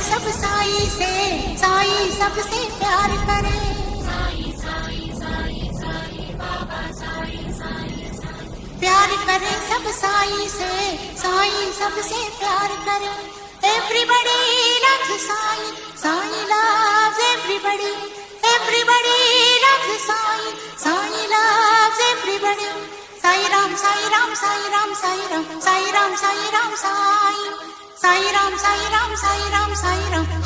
सब साई से, साई सबसे प्यार करे। प्यार करे सब साई से, साई सबसे प्यार करे। Everybody loves साई, साई loves everybody. Everybody loves साई, साई loves everybody. साई राम साई राम साई राम साई राम साई राम साई राम साई, साई राम साई राम साई राम साई राम।